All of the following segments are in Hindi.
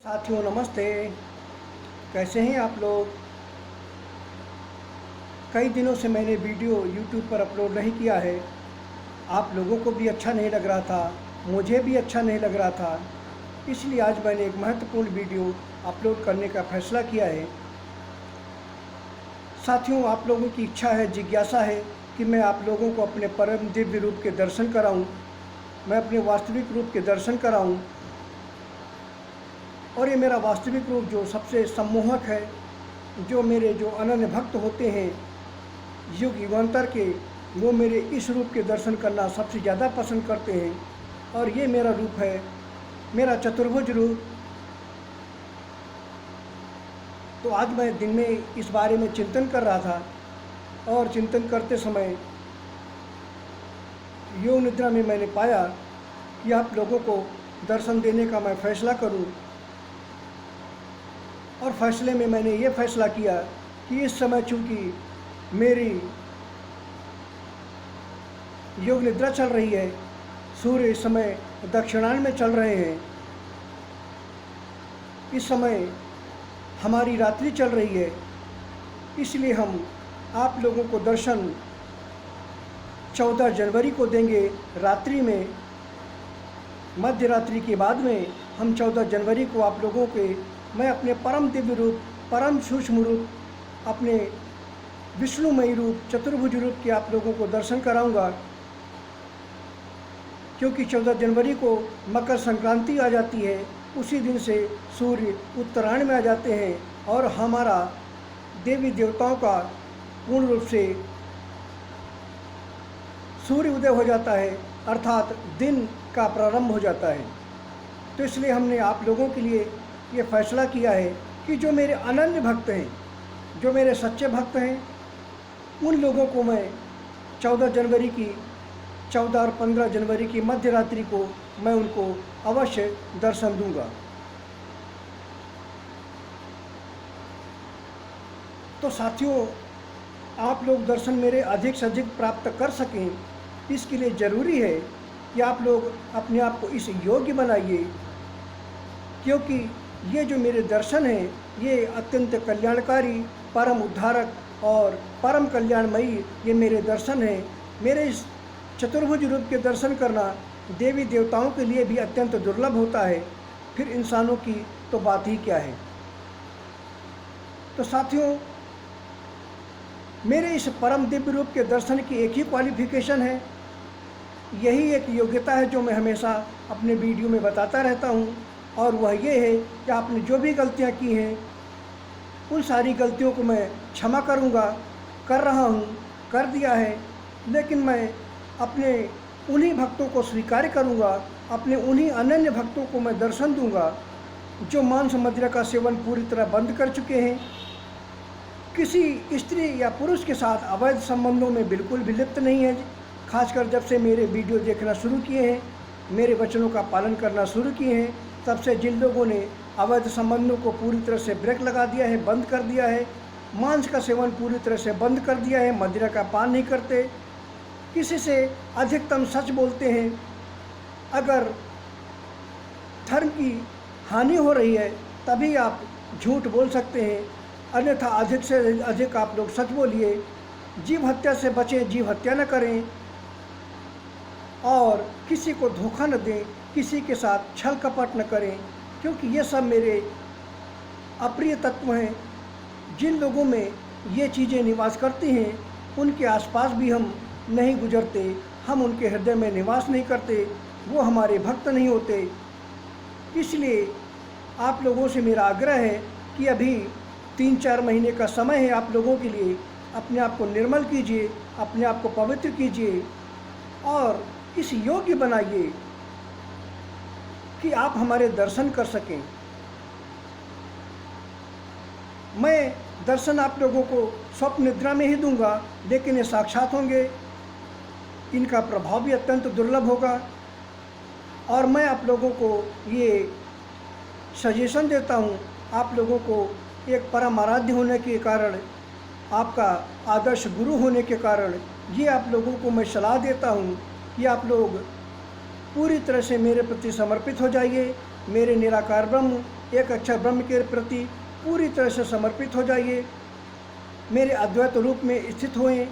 साथियों नमस्ते। कैसे हैं आप लोग। कई दिनों से मैंने वीडियो यूट्यूब पर अपलोड नहीं किया है। आप लोगों को भी अच्छा नहीं लग रहा था, मुझे भी अच्छा नहीं लग रहा था। इसलिए आज मैंने एक महत्वपूर्ण वीडियो अपलोड करने का फैसला किया है। साथियों, आप लोगों की इच्छा है, जिज्ञासा है कि मैं आप लोगों को अपने परम दिव्य रूप के दर्शन कराऊं, मैं अपने वास्तविक रूप के दर्शन कराऊं। और ये मेरा वास्तविक रूप जो सबसे सम्मोहक है, जो मेरे जो अनन्य भक्त होते हैं युग युगांतर के, वो मेरे इस रूप के दर्शन करना सबसे ज़्यादा पसंद करते हैं। और ये मेरा रूप है, मेरा चतुर्भुज रूप। तो आज मैं दिन में इस बारे में चिंतन कर रहा था और चिंतन करते समय योग निद्रा में मैंने पाया कि आप लोगों को दर्शन देने का मैं फैसला करूं। और फैसले में मैंने ये फैसला किया कि इस समय चूँकि मेरी योग निद्रा चल रही है, सूर्य इस समय दक्षिणायन में चल रहे हैं, इस समय हमारी रात्रि चल रही है, इसलिए हम आप लोगों को दर्शन 14 जनवरी को देंगे रात्रि में। मध्य रात्रि के बाद में हम 14 जनवरी को आप लोगों के मैं अपने परम दिव्य रूप, परम सूक्ष्म रूप, अपने विष्णुमयी रूप, चतुर्भुज रूप के आप लोगों को दर्शन कराऊंगा। क्योंकि 14 जनवरी को मकर संक्रांति आ जाती है, उसी दिन से सूर्य उत्तरायण में आ जाते हैं और हमारा देवी देवताओं का पूर्ण रूप से सूर्य उदय हो जाता है, अर्थात दिन का प्रारंभ हो जाता है। तो इसलिए हमने आप लोगों के लिए ये फैसला किया है कि जो मेरे अनन्य भक्त हैं, जो मेरे सच्चे भक्त हैं, उन लोगों को मैं 14 जनवरी की 14 और 15 जनवरी की मध्य रात्रि को मैं उनको अवश्य दर्शन दूंगा। तो साथियों, आप लोग दर्शन मेरे अधिक से अधिक प्राप्त कर सकें, इसके लिए ज़रूरी है कि आप लोग अपने आप को इस योग्य बनाइए। क्योंकि ये जो मेरे दर्शन हैं, ये अत्यंत कल्याणकारी, परम उद्धारक और परम कल्याणमयी ये मेरे दर्शन हैं। मेरे इस चतुर्भुज रूप के दर्शन करना देवी देवताओं के लिए भी अत्यंत दुर्लभ होता है, फिर इंसानों की तो बात ही क्या है। तो साथियों, मेरे इस परम दिव्य रूप के दर्शन की एक ही क्वालिफिकेशन है, यही एक योग्यता है जो मैं हमेशा अपने वीडियो में बताता रहता हूँ। और वह ये है कि आपने जो भी गलतियाँ की हैं, उन सारी गलतियों को मैं क्षमा करूँगा, कर रहा हूँ, कर दिया है। लेकिन मैं अपने उन्हीं भक्तों को स्वीकार करूँगा, अपने उन्हीं अनन्य भक्तों को मैं दर्शन दूँगा जो मांस मदिरा का सेवन पूरी तरह बंद कर चुके हैं, किसी स्त्री या पुरुष के साथ अवैध संबंधों में बिल्कुल भी लिप्त नहीं है। खासकर जब से मेरे वीडियो देखना शुरू किए हैं, मेरे वचनों का पालन करना शुरू किए हैं, तब से जिन लोगों ने अवैध संबंधों को पूरी तरह से ब्रेक लगा दिया है, बंद कर दिया है, मांस का सेवन पूरी तरह से बंद कर दिया है, मदिरा का पान नहीं करते, किसी से अधिकतम सच बोलते हैं, अगर धर्म की हानि हो रही है तभी आप झूठ बोल सकते हैं, अन्यथा अधिक से अधिक आप लोग सच बोलिए। जीव हत्या से बचें, जीव हत्या न करें और किसी को धोखा न दें, किसी के साथ छल कपट न करें, क्योंकि ये सब मेरे अप्रिय तत्व हैं। जिन लोगों में ये चीज़ें निवास करती हैं, उनके आसपास भी हम नहीं गुजरते, हम उनके हृदय में निवास नहीं करते, वो हमारे भक्त नहीं होते। इसलिए आप लोगों से मेरा आग्रह है कि अभी 3-4 महीने का समय है आप लोगों के लिए, अपने आप को निर्मल कीजिए, अपने आप को पवित्र कीजिए और इस योग्य बनाइए कि आप हमारे दर्शन कर सकें। मैं दर्शन आप लोगों को स्वप्न निद्रा में ही दूंगा, लेकिन ये साक्षात होंगे, इनका प्रभाव भी अत्यंत दुर्लभ होगा। और मैं आप लोगों को ये सजेशन देता हूँ, आप लोगों को एक परम आराध्य होने के कारण, आपका आदर्श गुरु होने के कारण ये आप लोगों को मैं सलाह देता हूँ कि आप लोग पूरी तरह से मेरे प्रति समर्पित हो जाइए। मेरे निराकार ब्रह्म एक अक्षर ब्रह्म के प्रति पूरी तरह से समर्पित हो जाइए, मेरे अद्वैत रूप में स्थित हुए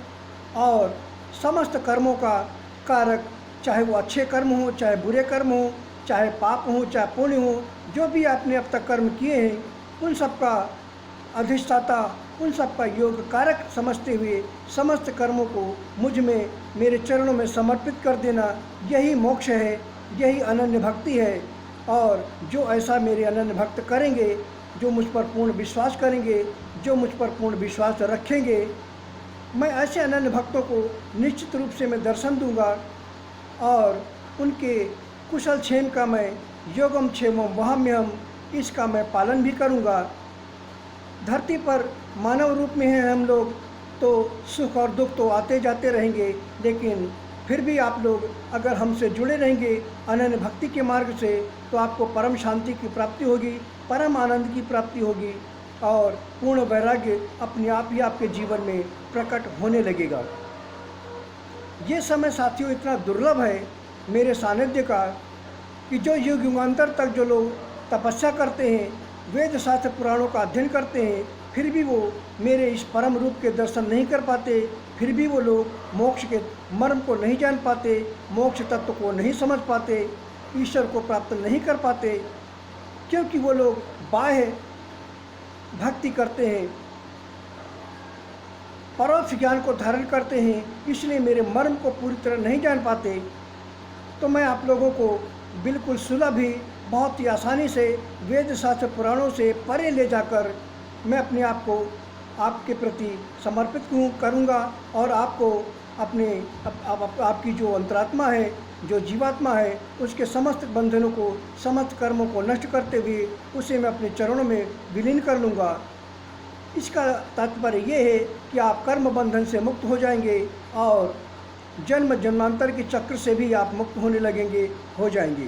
और समस्त कर्मों का कारक, चाहे वो अच्छे कर्म हो, चाहे बुरे कर्म हो, चाहे पाप हो, चाहे पुण्य हो, जो भी आपने अब तक कर्म किए हैं उन सब का अधिष्ठाता, उन सब का योग कारक समझते हुए समस्त कर्मों को मुझ में, मेरे चरणों में समर्पित कर देना, यही मोक्ष है, यही अनन्य भक्ति है। और जो ऐसा मेरे अनन्य भक्त करेंगे, जो मुझ पर पूर्ण विश्वास करेंगे, जो मुझ पर पूर्ण विश्वास रखेंगे, मैं ऐसे अनन्य भक्तों को निश्चित रूप से मैं दर्शन दूंगा और उनके कुशल क्षेम का मैं योगम क्षेमम वहाम्यहम, इसका मैं पालन भी करूंगा। धरती पर मानव रूप में हैं हम लोग, तो सुख और दुख तो आते जाते रहेंगे, लेकिन फिर भी आप लोग अगर हमसे जुड़े रहेंगे अनन्य भक्ति के मार्ग से, तो आपको परम शांति की प्राप्ति होगी, परम आनंद की प्राप्ति होगी और पूर्ण वैराग्य अपने आप ही आपके जीवन में प्रकट होने लगेगा। ये समय साथियों इतना दुर्लभ है मेरे सानिध्य का कि जो युग युगांतर तक जो लोग तपस्या करते हैं, वेद शास्त्र पुराणों का अध्ययन करते हैं, फिर भी वो मेरे इस परम रूप के दर्शन नहीं कर पाते, फिर भी वो लोग मोक्ष के मर्म को नहीं जान पाते, मोक्ष तत्व को नहीं समझ पाते, ईश्वर को प्राप्त नहीं कर पाते, क्योंकि वो लोग बाह्य भक्ति करते हैं, परोक्ष ज्ञान को धारण करते हैं, इसलिए मेरे मर्म को पूरी तरह नहीं जान पाते। तो मैं आप लोगों को बिल्कुल सुलभ ही, बहुत ही आसानी से वेद शास्त्र पुराणों से परे ले जाकर मैं अपने आप को आपके प्रति समर्पित करूँगा और आपको अपने आपकी जो अंतरात्मा है, जो जीवात्मा है, उसके समस्त बंधनों को, समस्त कर्मों को नष्ट करते हुए उसे मैं अपने चरणों में विलीन कर लूँगा। इसका तात्पर्य ये है कि आप कर्म बंधन से मुक्त हो जाएंगे और जन्म जन्मांतर के चक्र से भी आप मुक्त होने लगेंगे, हो जाएंगे।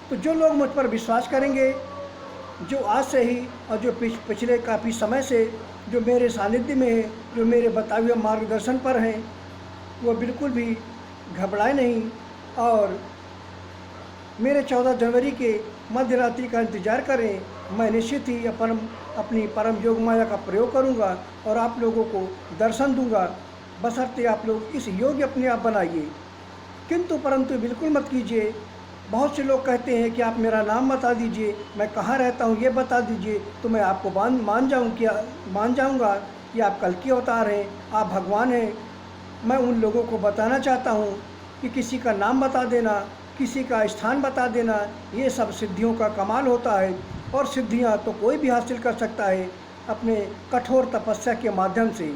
तो जो लोग मुझ पर विश्वास करेंगे, जो आज से ही और जो पिछले काफ़ी समय से जो मेरे सानिध्य में है, जो मेरे बताए हुए मार्गदर्शन पर हैं, वो बिल्कुल भी घबराए नहीं और मेरे 14 जनवरी के मध्य रात्रि का इंतज़ार करें। मैं निश्चित ही अपनी परम योग माया का प्रयोग करूंगा और आप लोगों को दर्शन दूंगा, बशर्ते आप लोग इस योग्य अपने आप बनाइए। किंतु परंतु बिल्कुल मत कीजिए। बहुत से लोग कहते हैं कि आप मेरा नाम बता दीजिए, मैं कहाँ रहता हूँ ये बता दीजिए, तो मैं आपको मान जाऊँगा कि आप कल के अवतार हैं, आप भगवान हैं। मैं उन लोगों को बताना चाहता हूँ कि किसी का नाम बता देना, किसी का स्थान बता देना, ये सब सिद्धियों का कमाल होता है और सिद्धियाँ तो कोई भी हासिल कर सकता है अपने कठोर तपस्या के माध्यम से।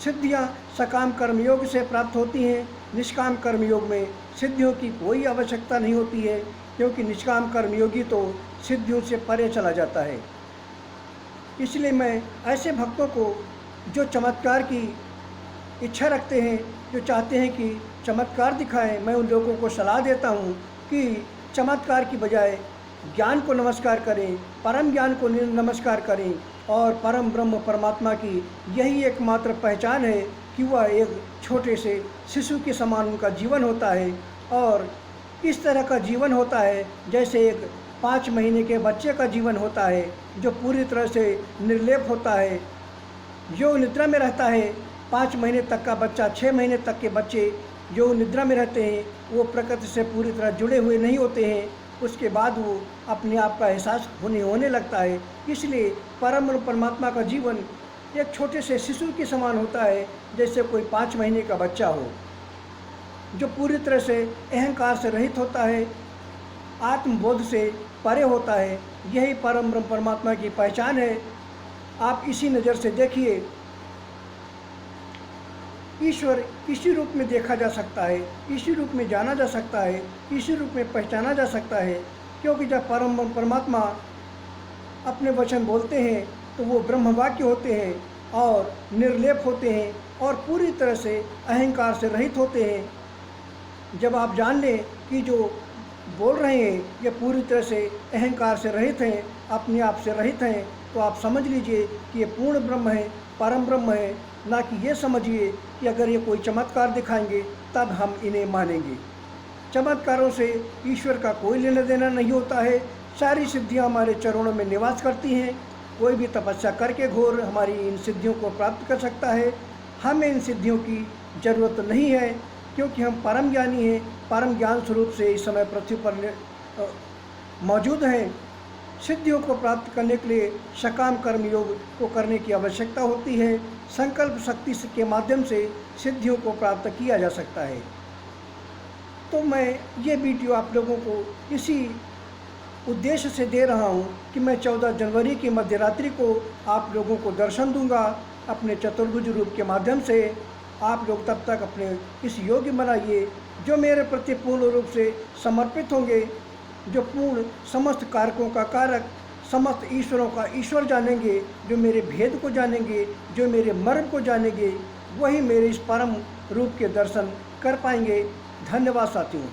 सिद्धियाँ सकाम कर्मयोग से प्राप्त होती हैं, निष्काम कर्मयोग में सिद्धियों की कोई आवश्यकता नहीं होती है, क्योंकि निष्काम कर्मयोगी तो सिद्धियों से परे चला जाता है। इसलिए मैं ऐसे भक्तों को जो चमत्कार की इच्छा रखते हैं, जो चाहते हैं कि चमत्कार दिखाएं, मैं उन लोगों को सलाह देता हूं कि चमत्कार की बजाय ज्ञान को नमस्कार करें, परम ज्ञान को नमस्कार करें और परम ब्रह्म परमात्मा की यही एकमात्र पहचान है कि वह एक छोटे से शिशु के समान उनका जीवन होता है और इस तरह का जीवन होता है जैसे एक 5 महीने के बच्चे का जीवन होता है, जो पूरी तरह से निर्लेप होता है, जो निद्रा में रहता है। 5 महीने तक का बच्चा, 6 महीने तक के बच्चे जो निद्रा में रहते हैं, वो प्रकृति से पूरी तरह जुड़े हुए नहीं होते हैं। उसके बाद वो अपने आप का एहसास होने लगता है। इसलिए परम परमात्मा का जीवन एक छोटे से शिशु के समान होता है, जैसे कोई 5 महीने का बच्चा हो, जो पूरी तरह से अहंकार से रहित होता है, आत्मबोध से परे होता है। यही परम परमात्मा की पहचान है। आप इसी नज़र से देखिए, ईश्वर इसी रूप में देखा जा सकता है, इसी रूप में जाना जा सकता है, इसी रूप में पहचाना जा सकता है, क्योंकि जब परम परमात्मा अपने वचन बोलते हैं तो वो ब्रह्म वाक्य होते हैं और निर्लेप होते हैं और पूरी तरह से अहंकार से रहित होते हैं। जब आप जान लें कि जो बोल रहे हैं ये पूरी तरह से अहंकार से रहित हैं, अपने आप से रहित हैं, तो आप समझ लीजिए कि ये पूर्ण ब्रह्म है, परम ब्रह्म है। ना कि ये समझिए कि अगर ये कोई चमत्कार दिखाएंगे तब हम इन्हें मानेंगे। चमत्कारों से ईश्वर का कोई लेना देना नहीं होता है। सारी सिद्धियां हमारे चरणों में निवास करती हैं। कोई भी तपस्या करके घोर हमारी इन सिद्धियों को प्राप्त कर सकता है। हमें इन सिद्धियों की ज़रूरत नहीं है, क्योंकि हम परम ज्ञानी हैं, परम ज्ञान स्वरूप से इस समय पृथ्वी पर मौजूद हैं। सिद्धियों को प्राप्त करने के लिए सकाम कर्म योग को करने की आवश्यकता होती है। संकल्प शक्ति के माध्यम से सिद्धियों को प्राप्त किया जा सकता है। तो मैं ये वीडियो आप लोगों को इसी उद्देश्य से दे रहा हूँ कि मैं 14 जनवरी की मध्यरात्रि को आप लोगों को दर्शन दूंगा अपने चतुर्भुज रूप के माध्यम से। आप लोग तब तक अपने इस योग्य बनाइए जो मेरे प्रति पूर्ण रूप से समर्पित होंगे, जो पूर्ण समस्त कारकों का कारक, समस्त ईश्वरों का ईश्वर जानेंगे, जो मेरे भेद को जानेंगे, जो मेरे मर्म को जानेंगे, वही मेरे इस परम रूप के दर्शन कर पाएंगे। धन्यवाद साथियों।